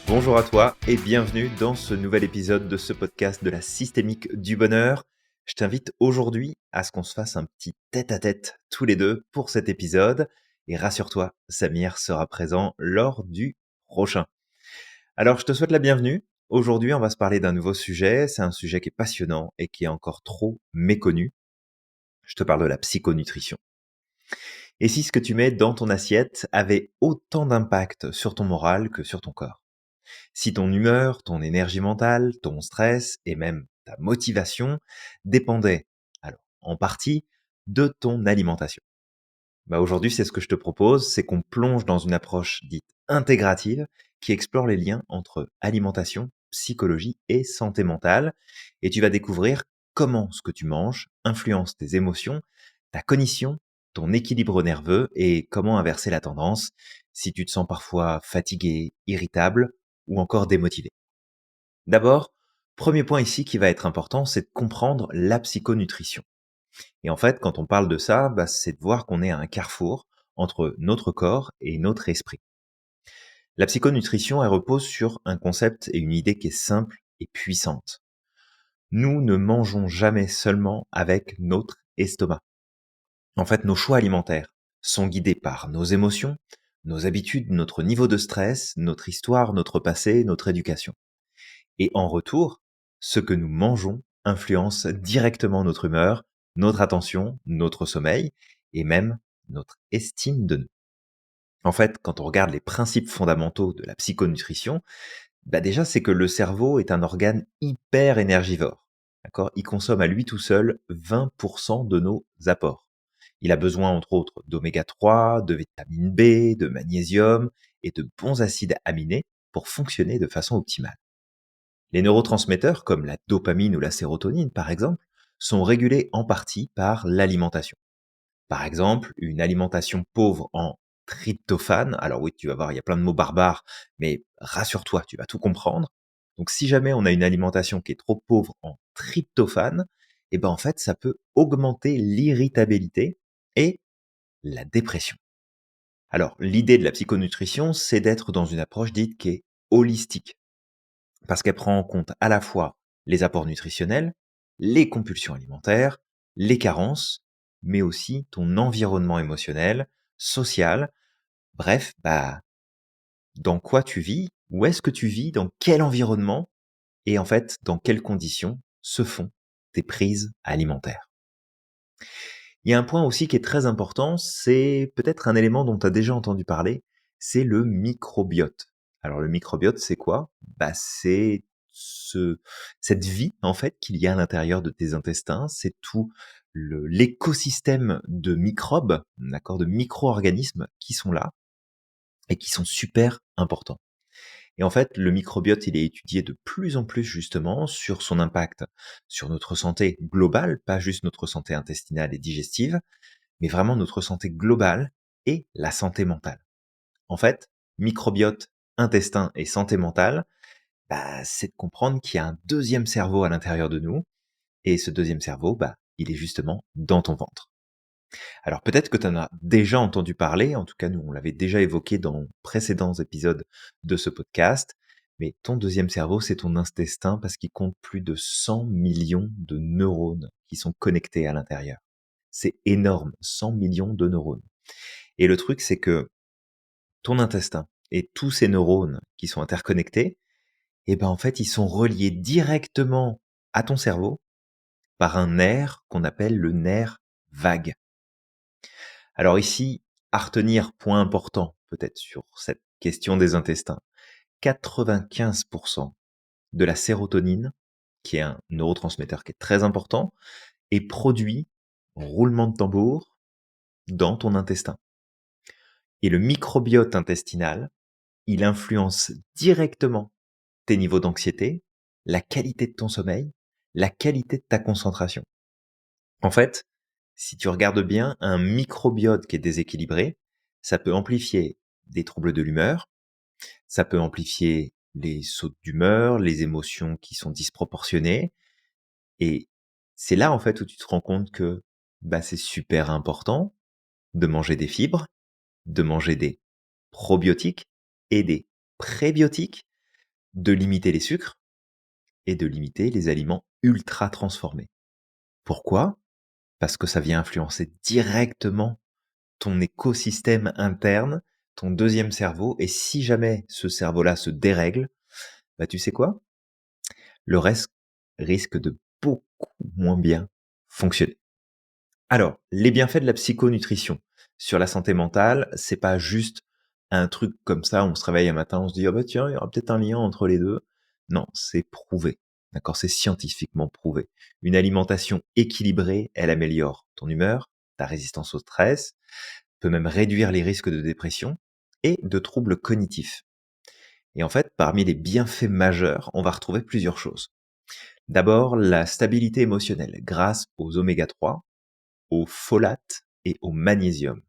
Bonjour à toi et bienvenue dans ce nouvel épisode de ce podcast de la systémique du bonheur. Je t'invite aujourd'hui à ce qu'on se fasse un petit tête-à-tête tous les deux pour cet épisode. Et rassure-toi, Samir sera présent lors du prochain. Alors je te souhaite la bienvenue. Aujourd'hui, on va se parler d'un nouveau sujet. C'est un sujet qui est passionnant et qui est encore trop méconnu. Je te parle de la psychonutrition. Et si ce que tu mets dans ton assiette avait autant d'impact sur ton moral que sur ton corps? Si ton humeur, ton énergie mentale, ton stress et même ta motivation dépendaient, alors en partie, de ton alimentation. Aujourd'hui, c'est ce que je te propose, c'est qu'on plonge dans une approche dite intégrative qui explore les liens entre alimentation, psychologie et santé mentale. Et tu vas découvrir comment ce que tu manges influence tes émotions, ta cognition, ton équilibre nerveux et comment inverser la tendance si tu te sens parfois fatigué, irritable ou encore démotivé. D'abord, premier point ici qui va être important, c'est de comprendre la psychonutrition. Et en fait, quand on parle de ça, c'est de voir qu'on est à un carrefour entre notre corps et notre esprit. La psychonutrition, elle repose sur un concept et une idée qui est simple et puissante. Nous ne mangeons jamais seulement avec notre estomac. En fait, nos choix alimentaires sont guidés par nos émotions, nos habitudes, notre niveau de stress, notre histoire, notre passé, notre éducation. Et en retour, ce que nous mangeons influence directement notre humeur, notre attention, notre sommeil et même notre estime de nous. En fait, quand on regarde les principes fondamentaux de la psychonutrition, déjà c'est que le cerveau est un organe hyper énergivore. D'accord? Il consomme à lui tout seul 20% de nos apports. Il a besoin entre autres d'oméga 3, de vitamine B, de magnésium et de bons acides aminés pour fonctionner de façon optimale. Les neurotransmetteurs, comme la dopamine ou la sérotonine par exemple, sont régulés en partie par l'alimentation. Par exemple, une alimentation pauvre en tryptophane, alors oui, tu vas voir, il y a plein de mots barbares, mais rassure-toi, tu vas tout comprendre. Donc si jamais on a une alimentation qui est trop pauvre en tryptophane, en fait, ça peut augmenter l'irritabilité et la dépression. Alors, l'idée de la psychonutrition, c'est d'être dans une approche dite qui est holistique parce qu'elle prend en compte à la fois les apports nutritionnels, les compulsions alimentaires, les carences, mais aussi ton environnement émotionnel, social, bref, dans quoi tu vis, où est-ce que tu vis, dans quel environnement et en fait dans quelles conditions se font tes prises alimentaires. Il y a un point aussi qui est très important, c'est peut-être un élément dont tu as déjà entendu parler, c'est le microbiote. Alors le microbiote, c'est quoi? C'est cette vie en fait qu'il y a à l'intérieur de tes intestins, c'est tout l'écosystème de microbes, d'accord, de micro-organismes qui sont là et qui sont super importants. Et en fait, le microbiote, il est étudié de plus en plus justement sur son impact sur notre santé globale, pas juste notre santé intestinale et digestive, mais vraiment notre santé globale et la santé mentale. En fait, microbiote, intestin et santé mentale, c'est de comprendre qu'il y a un deuxième cerveau à l'intérieur de nous, et ce deuxième cerveau, il est justement dans ton ventre. Alors peut-être que tu en as déjà entendu parler, en tout cas nous on l'avait déjà évoqué dans précédents épisodes de ce podcast, mais ton deuxième cerveau c'est ton intestin parce qu'il compte plus de 100 millions de neurones qui sont connectés à l'intérieur. C'est énorme, 100 millions de neurones. Et le truc c'est que ton intestin et tous ces neurones qui sont interconnectés, en fait ils sont reliés directement à ton cerveau par un nerf qu'on appelle le nerf vague. Alors ici, à retenir, point important peut-être sur cette question des intestins, 95% de la sérotonine, qui est un neurotransmetteur qui est très important, est produit, roulement de tambour, dans ton intestin. Et le microbiote intestinal, il influence directement tes niveaux d'anxiété, la qualité de ton sommeil, la qualité de ta concentration. En fait, si tu regardes bien, un microbiote qui est déséquilibré, ça peut amplifier des troubles de l'humeur, ça peut amplifier les sautes d'humeur, les émotions qui sont disproportionnées. Et c'est là, en fait, où tu te rends compte que c'est super important de manger des fibres, de manger des probiotiques et des prébiotiques, de limiter les sucres et de limiter les aliments ultra transformés. Pourquoi? Parce que ça vient influencer directement ton écosystème interne, ton deuxième cerveau, et si jamais ce cerveau-là se dérègle, bah tu sais quoi? Le reste risque de beaucoup moins bien fonctionner. Alors, les bienfaits de la psychonutrition sur la santé mentale, c'est pas juste un truc comme ça, on se réveille un matin, on se dit: «Ah bah tiens, il y aura peut-être un lien entre les 2». Non, c'est prouvé, d'accord? C'est scientifiquement prouvé. Une alimentation équilibrée, elle améliore ton humeur, ta résistance au stress, peut même réduire les risques de dépression et de troubles cognitifs. Et en fait, parmi les bienfaits majeurs, on va retrouver plusieurs choses. D'abord, la stabilité émotionnelle grâce aux oméga 3, au folate et au magnésium.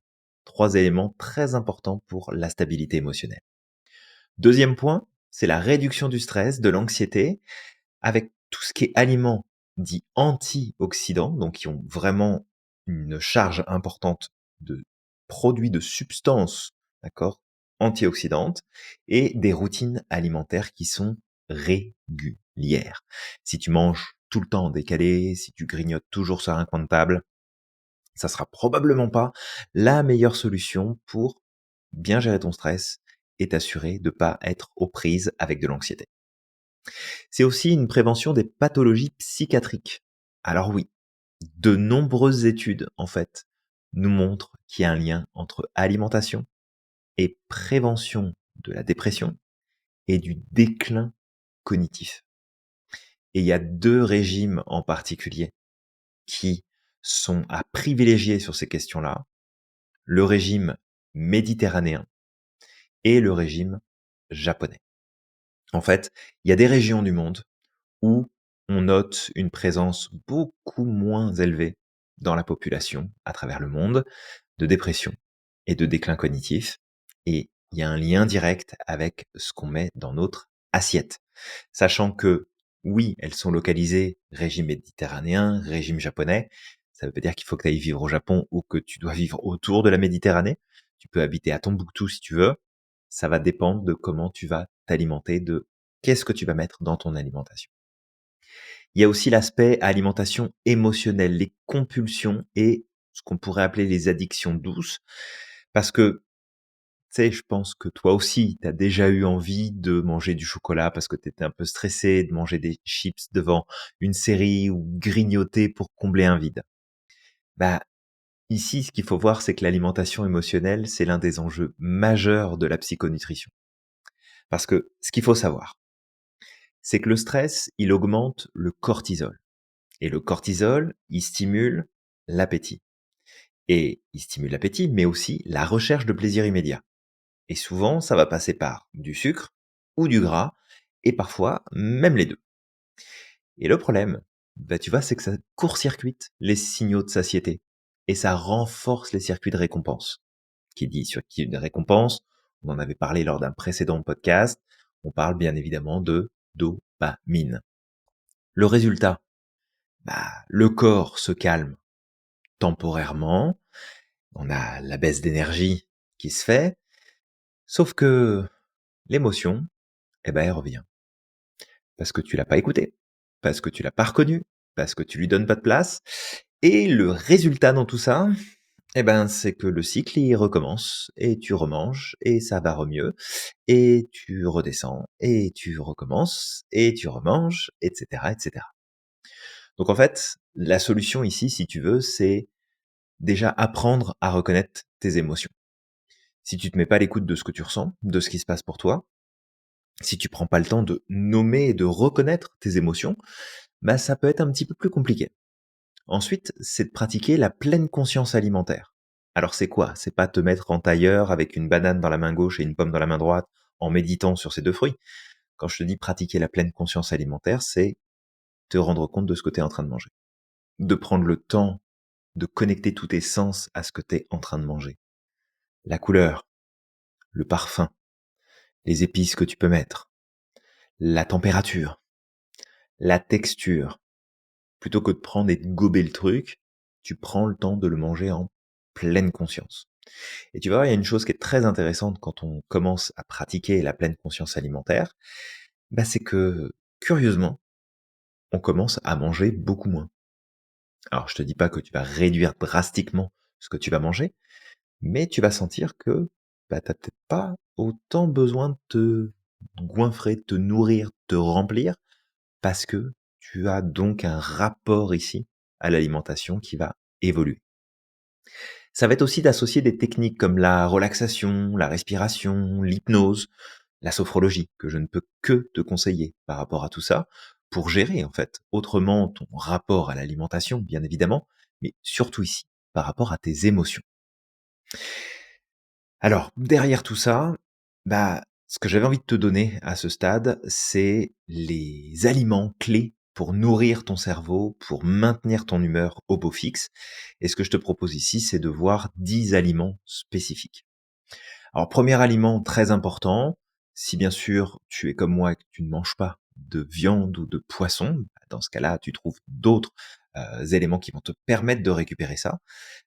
3 éléments très importants pour la stabilité émotionnelle. Deuxième point, c'est la réduction du stress, de l'anxiété, avec tout ce qui est aliments dits antioxydants, donc qui ont vraiment une charge importante de produits, de substances, d'accord, antioxydantes, et des routines alimentaires qui sont régulières. Si tu manges tout le temps en décalé, si tu grignotes toujours sur un coin de table, ça sera probablement pas la meilleure solution pour bien gérer ton stress et t'assurer de pas être aux prises avec de l'anxiété. C'est aussi une prévention des pathologies psychiatriques. Alors oui, de nombreuses études, en fait, nous montrent qu'il y a un lien entre alimentation et prévention de la dépression et du déclin cognitif. Et il y a 2 régimes en particulier qui sont à privilégier sur ces questions-là. Le régime méditerranéen et le régime japonais. En fait, il y a des régions du monde où on note une présence beaucoup moins élevée dans la population à travers le monde de dépression et de déclin cognitif. Et il y a un lien direct avec ce qu'on met dans notre assiette. Sachant que, oui, elles sont localisées régime méditerranéen, régime japonais. Ça veut pas dire qu'il faut que tu ailles vivre au Japon ou que tu dois vivre autour de la Méditerranée. Tu peux habiter à Tombouctou si tu veux. Ça va dépendre de comment tu vas t'alimenter, de qu'est-ce que tu vas mettre dans ton alimentation. Il y a aussi l'aspect alimentation émotionnelle, les compulsions et ce qu'on pourrait appeler les addictions douces. Parce que, tu sais, je pense que toi aussi, tu as déjà eu envie de manger du chocolat parce que tu étais un peu stressé, de manger des chips devant une série ou grignoter pour combler un vide. Bah, ici, ce qu'il faut voir, c'est que l'alimentation émotionnelle, c'est l'un des enjeux majeurs de la psychonutrition. Parce que ce qu'il faut savoir, c'est que le stress, il augmente le cortisol. Et le cortisol, il stimule l'appétit. Et il stimule l'appétit, mais aussi la recherche de plaisir immédiat. Et souvent, ça va passer par du sucre ou du gras, et parfois même les deux. Et le problème, bah, tu vois, c'est que ça court-circuite les signaux de satiété. Et ça renforce les circuits de récompense. Qui dit circuit de récompense, on en avait parlé lors d'un précédent podcast, on parle bien évidemment de dopamine. Le résultat, bah, le corps se calme temporairement, on a la baisse d'énergie qui se fait, sauf que l'émotion, eh ben, elle revient. Parce que tu l'as pas écouté, parce que tu l'as pas reconnu, parce que tu lui donnes pas de place. Et le résultat dans tout ça, eh ben, c'est que le cycle, il recommence, et tu remanges, et ça va mieux, et tu redescends, et tu recommences, et tu remanges, etc., etc. Donc en fait, la solution ici, si tu veux, c'est déjà apprendre à reconnaître tes émotions. Si tu te mets pas à l'écoute de ce que tu ressens, de ce qui se passe pour toi, si tu prends pas le temps de nommer et de reconnaître tes émotions, bah ça peut être un petit peu plus compliqué. Ensuite, c'est de pratiquer la pleine conscience alimentaire. Alors c'est quoi? C'est pas te mettre en tailleur avec une banane dans la main gauche et une pomme dans la main droite en méditant sur ces 2 fruits. Quand je te dis pratiquer la pleine conscience alimentaire, c'est te rendre compte de ce que tu es en train de manger. De prendre le temps de connecter tous tes sens à ce que tu es en train de manger. La couleur, le parfum, les épices que tu peux mettre, la température, la texture. Plutôt que de prendre et de gober le truc, tu prends le temps de le manger en pleine conscience. Et tu vas voir, il y a une chose qui est très intéressante quand on commence à pratiquer la pleine conscience alimentaire, C'est que, curieusement, on commence à manger beaucoup moins. Alors je te dis pas que tu vas réduire drastiquement ce que tu vas manger, mais tu vas sentir que, tu peut-être pas autant besoin de te goinfrer, de te nourrir, de te remplir, parce que tu as donc un rapport ici à l'alimentation qui va évoluer. Ça va être aussi d'associer des techniques comme la relaxation, la respiration, l'hypnose, la sophrologie, que je ne peux que te conseiller par rapport à tout ça, pour gérer en fait autrement ton rapport à l'alimentation, bien évidemment, mais surtout ici, par rapport à tes émotions. Alors, derrière tout ça, ce que j'avais envie de te donner à ce stade, c'est les aliments clés pour nourrir ton cerveau, pour maintenir ton humeur au beau fixe. Et ce que je te propose ici, c'est de voir 10 aliments spécifiques. Alors, premier aliment très important, si bien sûr tu es comme moi et que tu ne manges pas de viande ou de poisson, dans ce cas-là, tu trouves d'autres éléments qui vont te permettre de récupérer ça,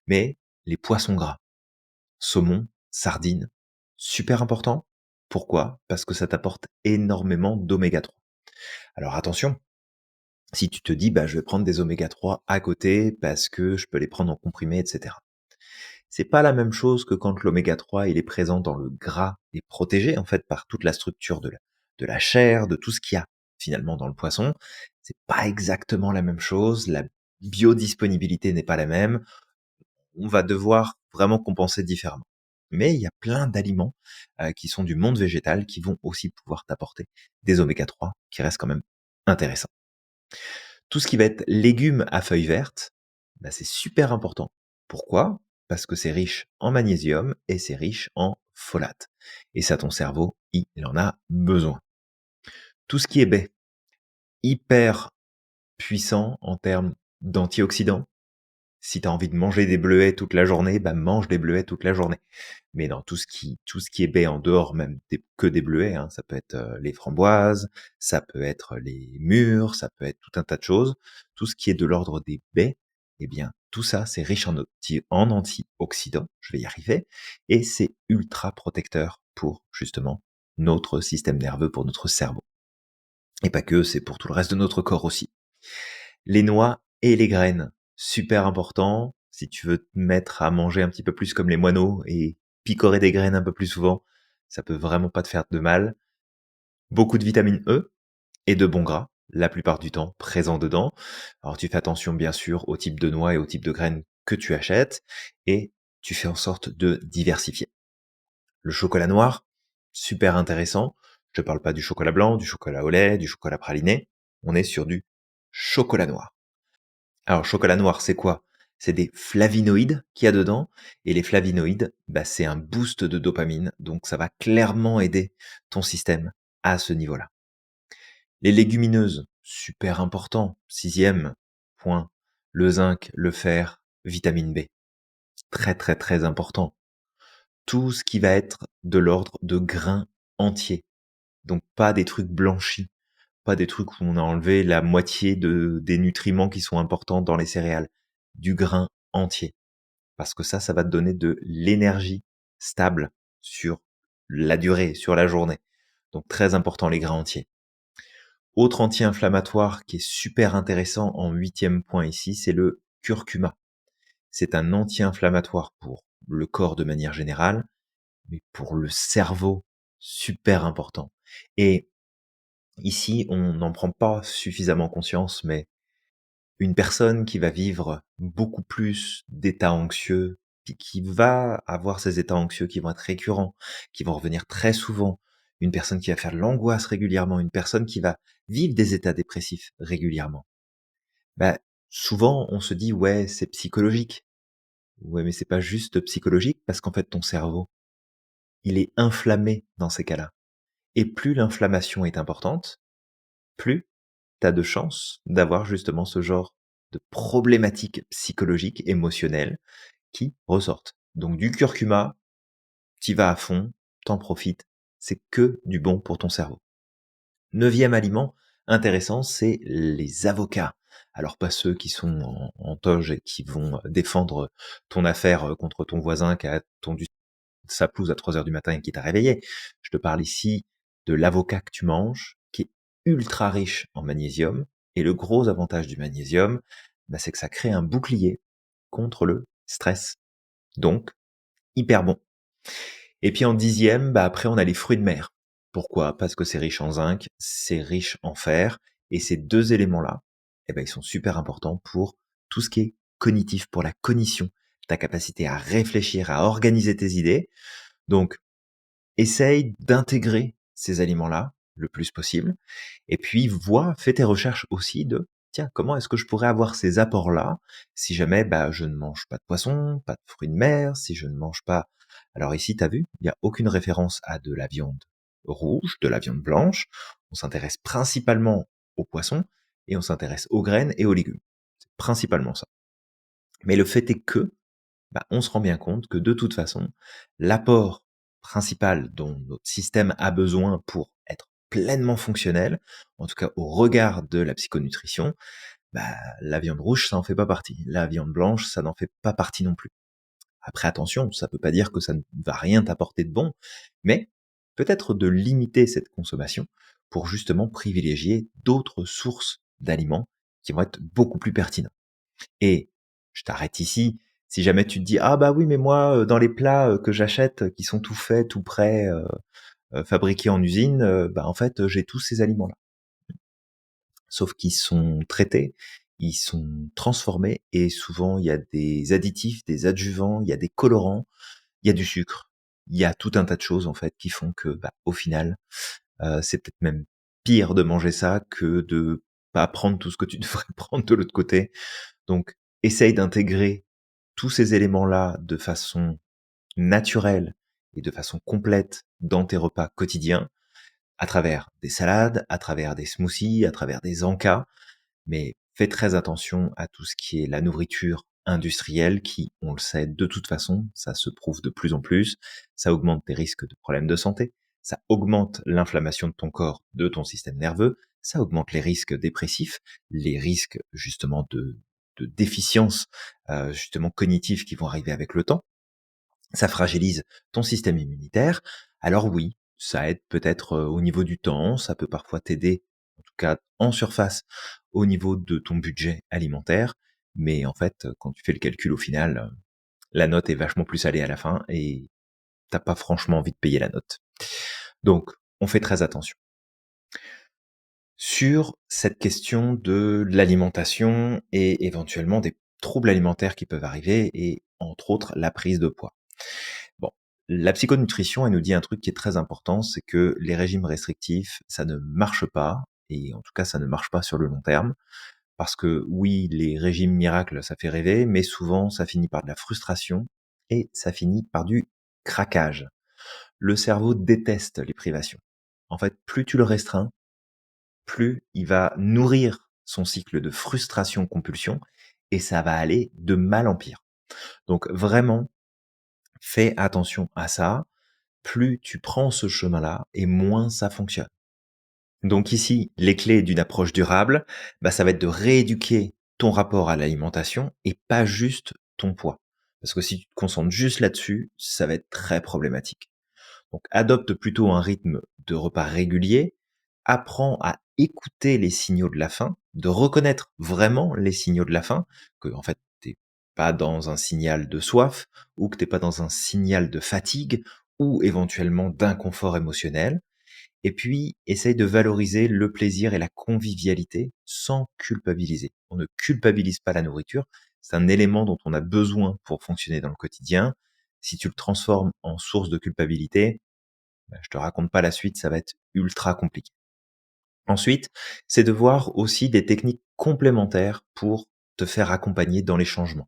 mais les poissons gras, saumon, sardines, super important. Pourquoi? Parce que ça t'apporte énormément d'oméga 3. Alors attention, si tu te dis, je vais prendre des oméga 3 à côté parce que je peux les prendre en comprimé, etc. C'est pas la même chose que quand l'oméga 3 il est présent dans le gras et protégé en fait par toute la structure de la chair, de tout ce qu'il y a finalement dans le poisson. C'est pas exactement la même chose, la biodisponibilité n'est pas la même, on va devoir vraiment compenser différemment. Mais il y a plein d'aliments qui sont du monde végétal qui vont aussi pouvoir t'apporter des oméga 3 qui restent quand même intéressants. Tout ce qui va être légumes à feuilles vertes, c'est super important. Pourquoi? Parce que c'est riche en magnésium et c'est riche en folate. Et ça, ton cerveau, il en a besoin. Tout ce qui est baie, hyper puissant en termes d'antioxydants. Si tu as envie de manger des bleuets toute la journée, mange des bleuets toute la journée. Mais non, tout ce qui est baie en dehors même que des bleuets, hein, ça peut être les framboises, ça peut être les mûres, ça peut être tout un tas de choses. Tout ce qui est de l'ordre des baies, eh bien, tout ça, c'est riche en antioxydants, je vais y arriver, et c'est ultra protecteur pour, justement, notre système nerveux, pour notre cerveau. Et pas que, c'est pour tout le reste de notre corps aussi. Les noix et les graines, super important. Si tu veux te mettre à manger un petit peu plus comme les moineaux et picorer des graines un peu plus souvent, ça peut vraiment pas te faire de mal. Beaucoup de vitamine E et de bons gras, la plupart du temps présents dedans. Alors tu fais attention bien sûr au type de noix et au type de graines que tu achètes et tu fais en sorte de diversifier. Le chocolat noir, super intéressant. Je te parle pas du chocolat blanc, du chocolat au lait, du chocolat praliné. On est sur du chocolat noir. Alors, chocolat noir, c'est quoi? C'est des flavonoïdes qu'il y a dedans, et les flavonoïdes, c'est un boost de dopamine, donc ça va clairement aider ton système à ce niveau-là. Les légumineuses, super important. Sixième point, le zinc, le fer, vitamine B. Très très très important. Tout ce qui va être de l'ordre de grains entiers, donc pas des trucs blanchis, pas des trucs où on a enlevé la moitié des nutriments qui sont importants dans les céréales. Du grain entier. Parce que ça va te donner de l'énergie stable sur la durée, sur la journée. Donc très important les grains entiers. Autre anti-inflammatoire qui est super intéressant en huitième point ici, c'est le curcuma. C'est un anti-inflammatoire pour le corps de manière générale, mais pour le cerveau, super important. Et ici, on n'en prend pas suffisamment conscience, mais une personne qui va vivre beaucoup plus d'états anxieux, qui va avoir ces états anxieux qui vont être récurrents, qui vont revenir très souvent, une personne qui va faire de l'angoisse régulièrement, une personne qui va vivre des états dépressifs régulièrement. Bah, souvent, on se dit, ouais, c'est psychologique. Ouais, mais c'est pas juste psychologique parce qu'en fait, ton cerveau, il est inflammé dans ces cas-là. Et plus l'inflammation est importante, plus tu as de chances d'avoir justement ce genre de problématiques psychologiques, émotionnelles qui ressortent. Donc du curcuma, t'y vas à fond, t'en profites, c'est que du bon pour ton cerveau. Neuvième aliment intéressant, c'est les avocats. Alors pas ceux qui sont en toge et qui vont défendre ton affaire contre ton voisin qui a tondu sa pelouse à 3 heures du matin et qui t'a réveillé. Je te parle ici de l'avocat que tu manges, qui est ultra riche en magnésium. Et le gros avantage du magnésium, c'est que ça crée un bouclier contre le stress. Donc, hyper bon. Et puis en dixième, après on a les fruits de mer. Pourquoi? Parce que c'est riche en zinc, c'est riche en fer, et ces deux éléments-là, ils sont super importants pour tout ce qui est cognitif, pour la cognition, ta capacité à réfléchir, à organiser tes idées. Donc, essaye d'intégrer ces aliments-là le plus possible. Et puis, fais tes recherches aussi de, tiens, comment est-ce que je pourrais avoir ces apports-là si jamais je ne mange pas de poisson, pas de fruits de mer, si je ne mange pas... Alors ici, tu as vu, il n'y a aucune référence à de la viande rouge, de la viande blanche. On s'intéresse principalement aux poissons et on s'intéresse aux graines et aux légumes. C'est principalement ça. Mais le fait est que on se rend bien compte que de toute façon, l'apport principal dont notre système a besoin pour être pleinement fonctionnel, en tout cas au regard de la psychonutrition, la viande rouge, ça n'en fait pas partie. La viande blanche, ça n'en fait pas partie non plus. Après, attention, ça ne peut pas dire que ça ne va rien t'apporter de bon, mais peut-être de limiter cette consommation pour justement privilégier d'autres sources d'aliments qui vont être beaucoup plus pertinents. Et je t'arrête ici. Si jamais tu te dis ah bah oui mais moi dans les plats que j'achète qui sont tout faits, tout prêts, fabriqués en usine, en fait j'ai tous ces aliments-là. Sauf qu'ils sont traités, ils sont transformés et souvent il y a des additifs, des adjuvants, il y a des colorants, il y a du sucre, il y a tout un tas de choses en fait qui font que au final c'est peut-être même pire de manger ça que de pas prendre tout ce que tu devrais prendre de l'autre côté. Donc, essaye d'intégrer tous ces éléments-là de façon naturelle et de façon complète dans tes repas quotidiens, à travers des salades, à travers des smoothies, à travers des encas, mais fais très attention à tout ce qui est la nourriture industrielle qui, on le sait de toute façon, ça se prouve de plus en plus, ça augmente tes risques de problèmes de santé, ça augmente l'inflammation de ton corps, de ton système nerveux, ça augmente les risques dépressifs, les risques justement de déficience justement cognitive qui vont arriver avec le temps, ça fragilise ton système immunitaire. Alors oui, ça aide peut-être au niveau du temps, ça peut parfois t'aider, en tout cas en surface, au niveau de ton budget alimentaire, mais en fait, quand tu fais le calcul au final, la note est vachement plus salée à la fin et t'as pas franchement envie de payer la note. Donc, on fait très attention. Sur cette question de l'alimentation et éventuellement des troubles alimentaires qui peuvent arriver et entre autres la prise de poids. Bon, la psychonutrition, elle nous dit un truc qui est très important, c'est que les régimes restrictifs, ça ne marche pas, et en tout cas, ça ne marche pas sur le long terme, parce que oui, les régimes miracles, ça fait rêver, mais souvent, ça finit par de la frustration, et ça finit par du craquage. Le cerveau déteste les privations. En fait, plus tu le restreins, plus il va nourrir son cycle de frustration-compulsion, et ça va aller de mal en pire. Donc vraiment, fais attention à ça. Plus tu prends ce chemin-là et moins ça fonctionne. Donc ici, les clés d'une approche durable, ça va être de rééduquer ton rapport à l'alimentation et pas juste ton poids. Parce que si tu te concentres juste là-dessus, ça va être très problématique. Donc adopte plutôt un rythme de repas régulier, apprends à écouter les signaux de la faim, de reconnaître vraiment les signaux de la faim, que en fait t'es pas dans un signal de soif, ou que t'es pas dans un signal de fatigue, ou éventuellement d'inconfort émotionnel, et puis essaye de valoriser le plaisir et la convivialité sans culpabiliser. On ne culpabilise pas la nourriture, c'est un élément dont on a besoin pour fonctionner dans le quotidien. Si tu le transformes en source de culpabilité, je te raconte pas la suite, ça va être ultra compliqué. Ensuite, c'est de voir aussi des techniques complémentaires pour te faire accompagner dans les changements.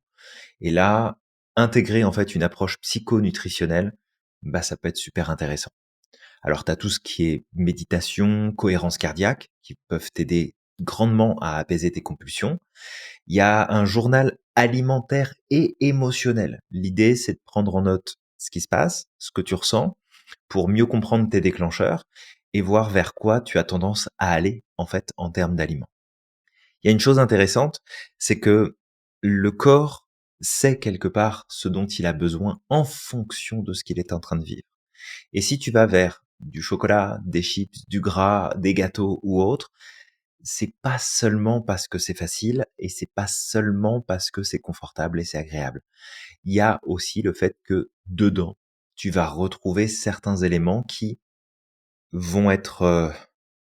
Et là, intégrer en fait une approche psychonutritionnelle, ça peut être super intéressant. Alors, tu as tout ce qui est méditation, cohérence cardiaque, qui peuvent t'aider grandement à apaiser tes compulsions. Il y a un journal alimentaire et émotionnel. L'idée, c'est de prendre en note ce qui se passe, ce que tu ressens, pour mieux comprendre tes déclencheurs et voir vers quoi tu as tendance à aller, en fait, en termes d'aliments. Il y a une chose intéressante, c'est que le corps sait quelque part ce dont il a besoin en fonction de ce qu'il est en train de vivre. Et si tu vas vers du chocolat, des chips, du gras, des gâteaux ou autres, c'est pas seulement parce que c'est facile et c'est pas seulement parce que c'est confortable et c'est agréable. Il y a aussi le fait que dedans, tu vas retrouver certains éléments qui vont être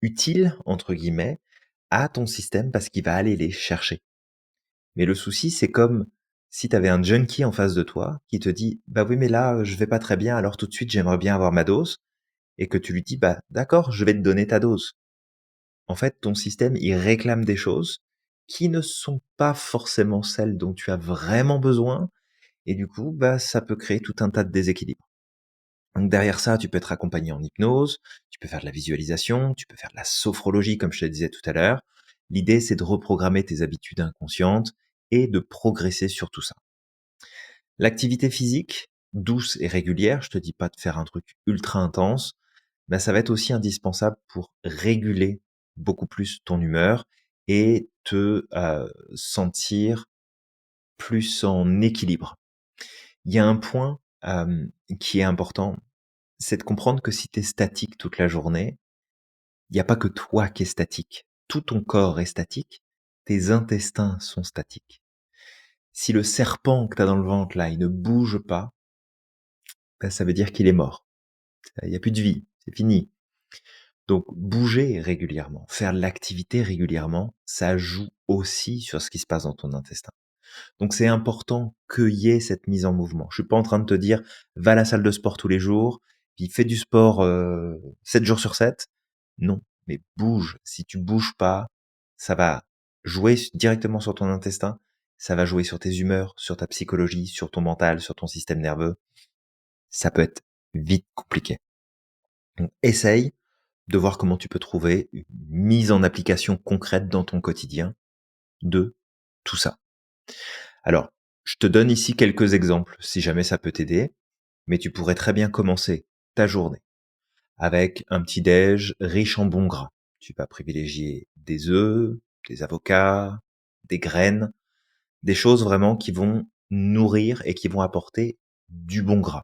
utiles, entre guillemets, à ton système parce qu'il va aller les chercher. Mais le souci, c'est comme si tu avais un junkie en face de toi qui te dit: «Bah oui, mais là, je vais pas très bien, alors tout de suite, j'aimerais bien avoir ma dose», et que tu lui dis: «Bah d'accord, je vais te donner ta dose». En fait, ton système, il réclame des choses qui ne sont pas forcément celles dont tu as vraiment besoin et du coup, bah, ça peut créer tout un tas de déséquilibres. Donc derrière ça, tu peux être accompagné en hypnose, tu peux faire de la visualisation, tu peux faire de la sophrologie, comme je te disais tout à l'heure. L'idée, c'est de reprogrammer tes habitudes inconscientes et de progresser sur tout ça. L'activité physique, douce et régulière, je te dis pas de faire un truc ultra intense, ben ça va être aussi indispensable pour réguler beaucoup plus ton humeur et te sentir plus en équilibre. Il y a un point qui est important, c'est de comprendre que si tu es statique toute la journée, il n'y a pas que toi qui es statique. Tout ton corps est statique, tes intestins sont statiques. Si le serpent que tu as dans le ventre là, il ne bouge pas, ben, ça veut dire qu'il est mort. Il n'y a plus de vie, c'est fini. Donc bouger régulièrement, faire de l'activité régulièrement, ça joue aussi sur ce qui se passe dans ton intestin. Donc c'est important qu'il y ait cette mise en mouvement. Je suis pas en train de te dire va à la salle de sport tous les jours, puis fais du sport 7 jours sur 7. Non, mais bouge. Si tu bouges pas, ça va jouer directement sur ton intestin, ça va jouer sur tes humeurs, sur ta psychologie, sur ton mental, sur ton système nerveux. Ça peut être vite compliqué. Donc essaye de voir comment tu peux trouver une mise en application concrète dans ton quotidien de tout ça. Alors, je te donne ici quelques exemples, si jamais ça peut t'aider, mais tu pourrais très bien commencer ta journée avec un petit déj riche en bons gras. Tu vas privilégier des œufs, des avocats, des graines, des choses vraiment qui vont nourrir et qui vont apporter du bon gras.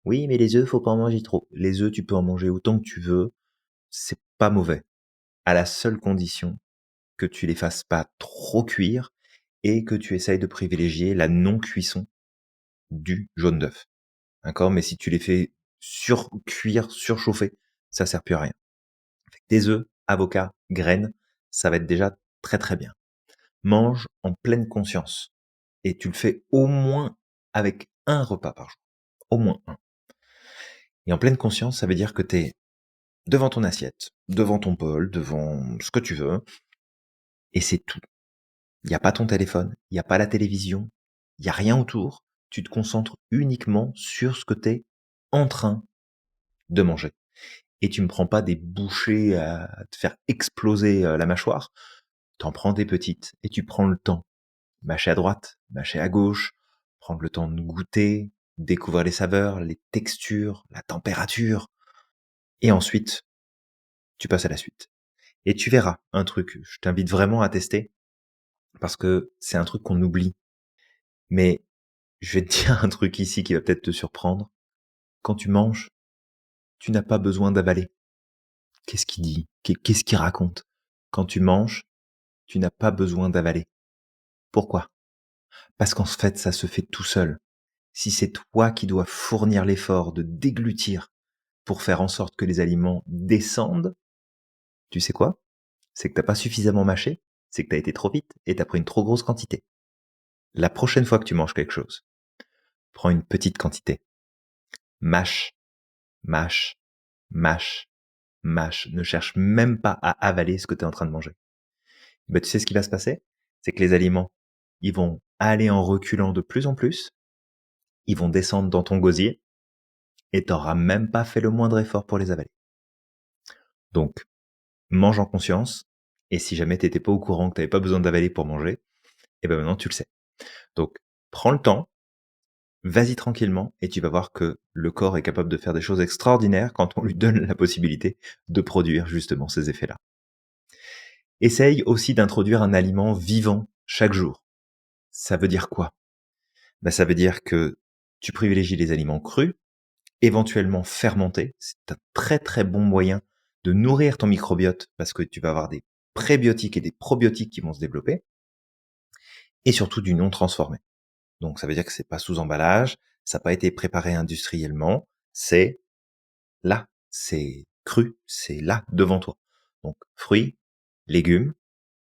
Oui, mais les œufs, faut pas en manger trop. Les œufs, tu peux en manger autant que tu veux, c'est pas mauvais, à la seule condition que tu les fasses pas trop cuire et que tu essayes de privilégier la non-cuisson du jaune d'œuf. D'accord? Mais si tu les fais surcuire, surchauffer, ça sert plus à rien. Des œufs, avocats, graines, ça va être déjà très très bien. Mange en pleine conscience. Et tu le fais au moins avec un repas par jour. Au moins un. Et en pleine conscience, ça veut dire que tu es devant ton assiette, devant ton bol, devant ce que tu veux, et c'est tout. Il n'y a pas ton téléphone, il n'y a pas la télévision, il n'y a rien autour. Tu te concentres uniquement sur ce que tu es en train de manger. Et tu ne prends pas des bouchées à te faire exploser la mâchoire. Tu en prends des petites et tu prends le temps. Mâcher à droite, mâcher à gauche, prendre le temps de goûter, découvrir les saveurs, les textures, la température. Et ensuite, tu passes à la suite. Et tu verras un truc, je t'invite vraiment à tester parce que c'est un truc qu'on oublie. Mais je vais te dire un truc ici qui va peut-être te surprendre. Quand tu manges, tu n'as pas besoin d'avaler. Qu'est-ce qu'il dit? Qu'est-ce qu'il raconte? Quand tu manges, tu n'as pas besoin d'avaler. Pourquoi? Parce qu'en fait, ça se fait tout seul. Si c'est toi qui dois fournir l'effort de déglutir pour faire en sorte que les aliments descendent, tu sais quoi? C'est que t'as pas suffisamment mâché, c'est que t'as été trop vite et t'as pris une trop grosse quantité. La prochaine fois que tu manges quelque chose, prends une petite quantité. Mâche, mâche, mâche, mâche. Ne cherche même pas à avaler ce que tu es en train de manger. Ben, tu sais ce qui va se passer? C'est que les aliments, ils vont aller en reculant de plus en plus, ils vont descendre dans ton gosier, et t'auras même pas fait le moindre effort pour les avaler. Donc, mange en conscience, et si jamais t'étais pas au courant que t'avais pas besoin d'avaler pour manger, et ben maintenant tu le sais. Donc, prends le temps, vas-y tranquillement, et tu vas voir que le corps est capable de faire des choses extraordinaires quand on lui donne la possibilité de produire justement ces effets-là. Essaye aussi d'introduire un aliment vivant chaque jour. Ça veut dire quoi? Ben, ça veut dire que tu privilégies les aliments crus, éventuellement fermentés. C'est un très, très bon moyen de nourrir ton microbiote parce que tu vas avoir des prébiotiques et des probiotiques qui vont se développer et surtout du non transformé. Donc ça veut dire que c'est pas sous emballage, ça n'a pas été préparé industriellement, c'est là, c'est cru, c'est là devant toi. Donc fruits, légumes,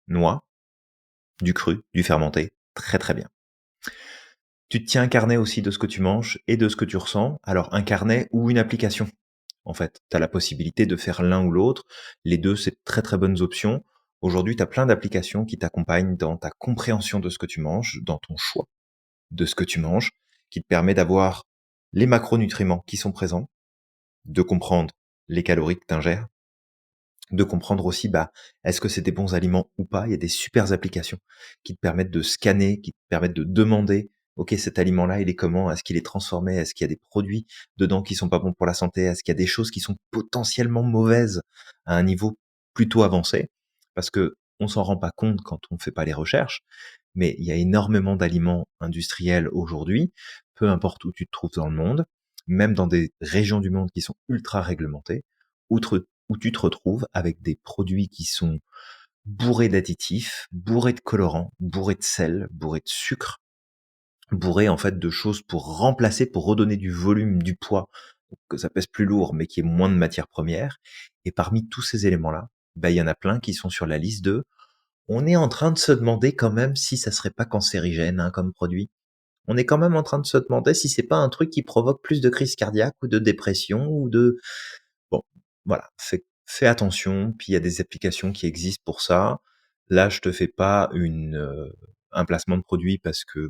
noix, du cru, du fermenté, très très bien. Tu te tiens un carnet aussi de ce que tu manges et de ce que tu ressens. Alors un carnet ou une application. En fait, tu as la possibilité de faire l'un ou l'autre. Les deux, c'est de très très bonnes options. Aujourd'hui, tu as plein d'applications qui t'accompagnent dans ta compréhension de ce que tu manges, dans ton choix de ce que tu manges, qui te permet d'avoir les macronutriments qui sont présents, de comprendre les calories que tu ingères, de comprendre aussi, est-ce que c'est des bons aliments ou pas. Il y a des super applications qui te permettent de scanner, qui te permettent de demander, OK, cet aliment-là, il est comment? Est-ce qu'il est transformé? Est-ce qu'il y a des produits dedans qui sont pas bons pour la santé? Est-ce qu'il y a des choses qui sont potentiellement mauvaises à un niveau plutôt avancé? Parce que on s'en rend pas compte quand on fait pas les recherches, mais il y a énormément d'aliments industriels aujourd'hui, peu importe où tu te trouves dans le monde, même dans des régions du monde qui sont ultra réglementées, où tu te retrouves avec des produits qui sont bourrés d'additifs, bourrés de colorants, bourrés de sel, bourrés de sucre, bourrés en fait de choses pour remplacer, pour redonner du volume, du poids, pour que ça pèse plus lourd, mais qu'il y ait moins de matières premières. Et parmi tous ces éléments-là, il y en a plein qui sont sur la liste de on est en train de se demander quand même si ça serait pas cancérigène comme produit. On est quand même en train de se demander si c'est pas un truc qui provoque plus de crise cardiaque ou de dépression ou de... Bon, voilà, fais attention, puis il y a des applications qui existent pour ça. Là, je te fais pas un placement de produit parce que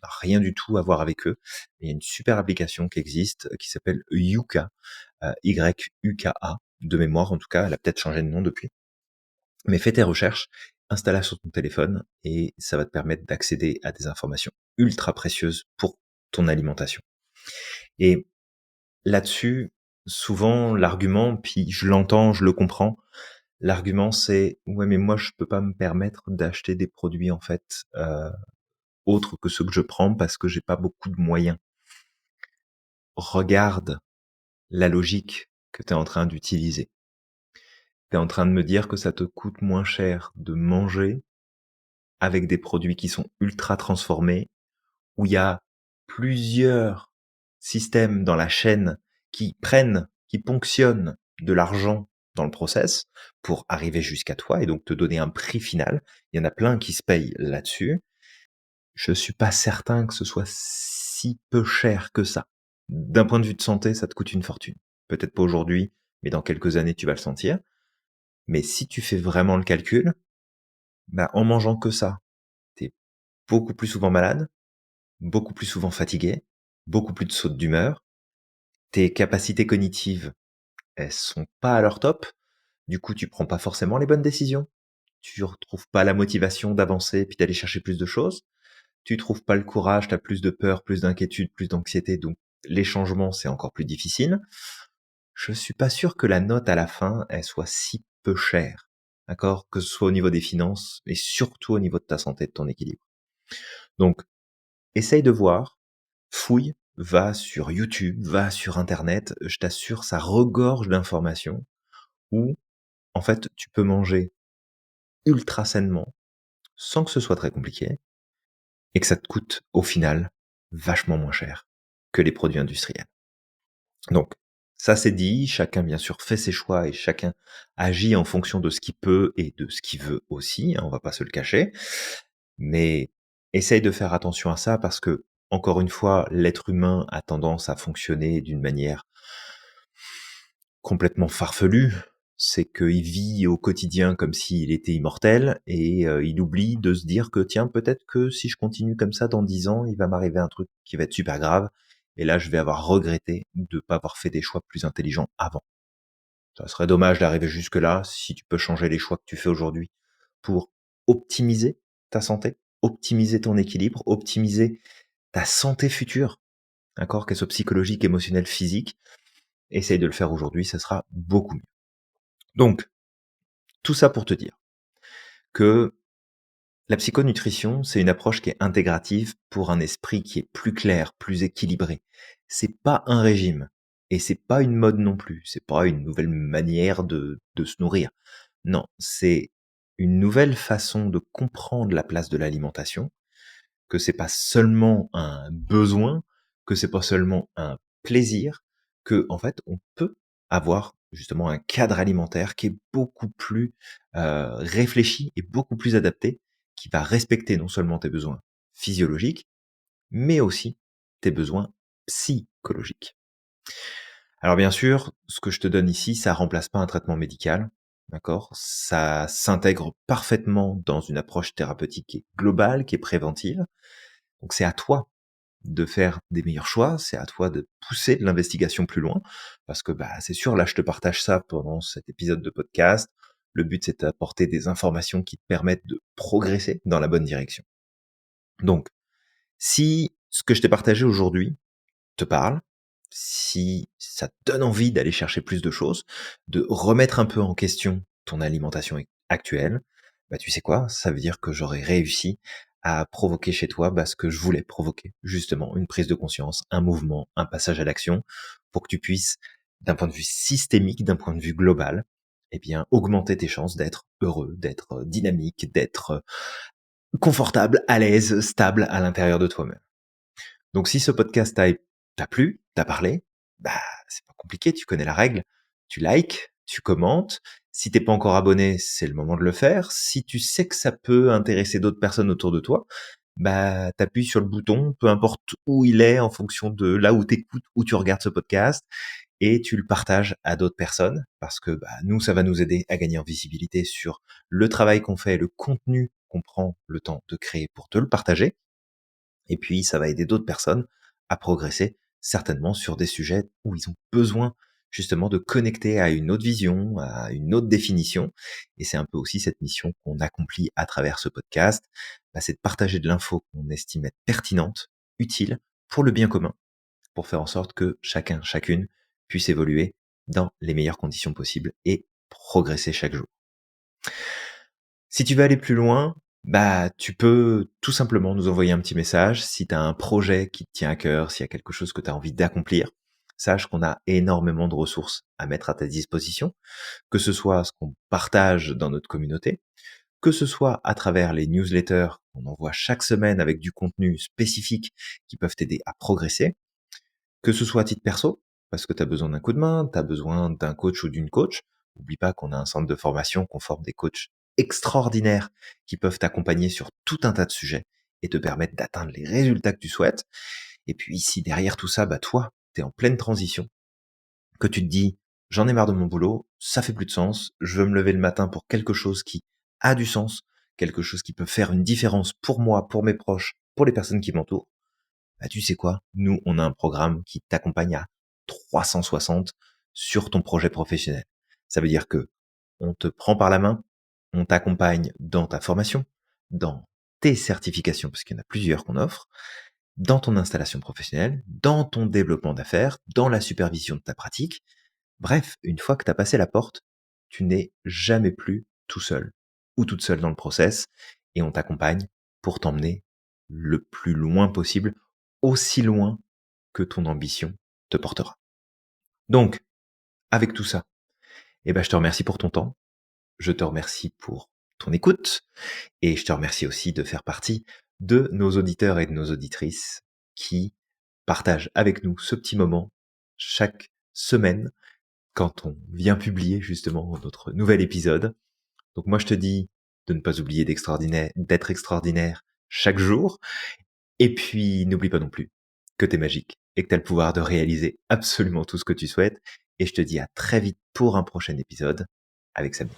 rien du tout à voir avec eux. Il y a une super application qui existe qui s'appelle Yuka, Yuka, de mémoire en tout cas, elle a peut-être changé de nom depuis. Mais fais tes recherches, installe-la sur ton téléphone et ça va te permettre d'accéder à des informations ultra précieuses pour ton alimentation. Et là-dessus, souvent l'argument, puis je l'entends, je le comprends, l'argument c'est ouais mais moi je peux pas me permettre d'acheter des produits en fait autres que ceux que je prends parce que j'ai pas beaucoup de moyens. Regarde la logique que tu es en train d'utiliser. Tu es en train de me dire que ça te coûte moins cher de manger avec des produits qui sont ultra transformés, où il y a plusieurs systèmes dans la chaîne qui ponctionnent de l'argent dans le process pour arriver jusqu'à toi et donc te donner un prix final. Il y en a plein qui se payent là-dessus. Je suis pas certain que ce soit si peu cher que ça. D'un point de vue de santé, ça te coûte une fortune. Peut-être pas aujourd'hui, mais dans quelques années, tu vas le sentir. Mais si tu fais vraiment le calcul, en mangeant que ça, t'es beaucoup plus souvent malade, beaucoup plus souvent fatigué, beaucoup plus de sautes d'humeur. Tes capacités cognitives, elles sont pas à leur top. Du coup, tu prends pas forcément les bonnes décisions. Tu retrouves pas la motivation d'avancer puis d'aller chercher plus de choses. Tu trouves pas le courage, tu as plus de peur, plus d'inquiétude, plus d'anxiété, donc les changements, c'est encore plus difficile. Je suis pas sûr que la note à la fin, elle soit si peu chère. D'accord? Que ce soit au niveau des finances et surtout au niveau de ta santé, de ton équilibre. Donc, essaye de voir, fouille, va sur YouTube, va sur Internet, je t'assure, ça regorge d'informations où, en fait, tu peux manger ultra sainement, sans que ce soit très compliqué, et que ça te coûte, au final, vachement moins cher que les produits industriels. Donc, ça c'est dit, chacun bien sûr fait ses choix et chacun agit en fonction de ce qu'il peut et de ce qu'il veut aussi, on va pas se le cacher. Mais essaye de faire attention à ça parce que, encore une fois, l'être humain a tendance à fonctionner d'une manière complètement farfelue. C'est qu'il vit au quotidien comme s'il était immortel et il oublie de se dire que tiens, peut-être que si je continue comme ça dans 10 ans, il va m'arriver un truc qui va être super grave et là je vais avoir regretté de ne pas avoir fait des choix plus intelligents avant. Ça serait dommage d'arriver jusque-là si tu peux changer les choix que tu fais aujourd'hui pour optimiser ta santé, optimiser ton équilibre, optimiser ta santé future, d'accord, qu'elle soit psychologique, émotionnelle, physique. Essaye de le faire aujourd'hui, ça sera beaucoup mieux. Donc, tout ça pour te dire que la psychonutrition, c'est une approche qui est intégrative pour un esprit qui est plus clair, plus équilibré. C'est pas un régime. Et c'est pas une mode non plus, c'est pas une nouvelle manière de se nourrir. Non, c'est une nouvelle façon de comprendre la place de l'alimentation, que c'est pas seulement un besoin, que c'est pas seulement un plaisir, que en fait on peut avoir justement un cadre alimentaire qui est beaucoup plus réfléchi et beaucoup plus adapté, qui va respecter non seulement tes besoins physiologiques, mais aussi tes besoins psychologiques. Alors bien sûr, ce que je te donne ici, ça remplace pas un traitement médical, d'accord? Ça s'intègre parfaitement dans une approche thérapeutique qui est globale, qui est préventive. Donc c'est à toi de faire des meilleurs choix, c'est à toi de pousser l'investigation plus loin, parce que bah c'est sûr, là je te partage ça pendant cet épisode de podcast. Le but c'est d'apporter des informations qui te permettent de progresser dans la bonne direction. Donc, si ce que je t'ai partagé aujourd'hui te parle, si ça te donne envie d'aller chercher plus de choses, de remettre un peu en question ton alimentation actuelle, bah tu sais quoi, ça veut dire que j'aurais réussi à provoquer chez toi ce que je voulais provoquer, justement, une prise de conscience, un mouvement, un passage à l'action, pour que tu puisses, d'un point de vue systémique, d'un point de vue global, eh bien, augmenter tes chances d'être heureux, d'être dynamique, d'être confortable, à l'aise, stable à l'intérieur de toi-même. Donc si ce podcast t'a plu, t'a parlé, bah c'est pas compliqué, tu connais la règle. Tu likes, tu commentes. Si t'es pas encore abonné, c'est le moment de le faire. Si tu sais que ça peut intéresser d'autres personnes autour de toi, bah t'appuies sur le bouton, peu importe où il est, en fonction de là où t'écoutes, où tu regardes ce podcast, et tu le partages à d'autres personnes, parce que bah, nous, ça va nous aider à gagner en visibilité sur le travail qu'on fait, le contenu qu'on prend le temps de créer pour te le partager. Et puis, ça va aider d'autres personnes à progresser, certainement sur des sujets où ils ont besoin justement de connecter à une autre vision, à une autre définition. Et c'est un peu aussi cette mission qu'on accomplit à travers ce podcast, c'est de partager de l'info qu'on estime être pertinente, utile, pour le bien commun, pour faire en sorte que chacun, chacune puisse évoluer dans les meilleures conditions possibles et progresser chaque jour. Si tu veux aller plus loin, tu peux tout simplement nous envoyer un petit message. Si tu as un projet qui te tient à cœur, s'il y a quelque chose que tu as envie d'accomplir, sache qu'on a énormément de ressources à mettre à ta disposition, que ce soit ce qu'on partage dans notre communauté, que ce soit à travers les newsletters qu'on envoie chaque semaine avec du contenu spécifique qui peuvent t'aider à progresser, que ce soit à titre perso, parce que tu as besoin d'un coup de main, tu as besoin d'un coach ou d'une coach. N'oublie pas qu'on a un centre de formation, qu'on forme des coachs extraordinaires qui peuvent t'accompagner sur tout un tas de sujets et te permettre d'atteindre les résultats que tu souhaites. Et puis si derrière tout ça, toi, tu es en pleine transition, que tu te dis, j'en ai marre de mon boulot, ça fait plus de sens, je veux me lever le matin pour quelque chose qui a du sens, quelque chose qui peut faire une différence pour moi, pour mes proches, pour les personnes qui m'entourent, tu sais quoi? Nous, on a un programme qui t'accompagne à 360 sur ton projet professionnel. Ça veut dire que on te prend par la main, on t'accompagne dans ta formation, dans tes certifications, parce qu'il y en a plusieurs qu'on offre, dans ton installation professionnelle, dans ton développement d'affaires, dans la supervision de ta pratique. Bref, une fois que tu as passé la porte, tu n'es jamais plus tout seul ou toute seule dans le process et on t'accompagne pour t'emmener le plus loin possible, aussi loin que ton ambition te portera. Donc, avec tout ça, je te remercie pour ton temps, je te remercie pour ton écoute et je te remercie aussi de faire partie de nos auditeurs et de nos auditrices qui partagent avec nous ce petit moment chaque semaine quand on vient publier justement notre nouvel épisode. Donc moi je te dis de ne pas oublier d'être extraordinaire chaque jour. Et puis n'oublie pas non plus que t'es magique et que t'as le pouvoir de réaliser absolument tout ce que tu souhaites. Et je te dis à très vite pour un prochain épisode avec Samir.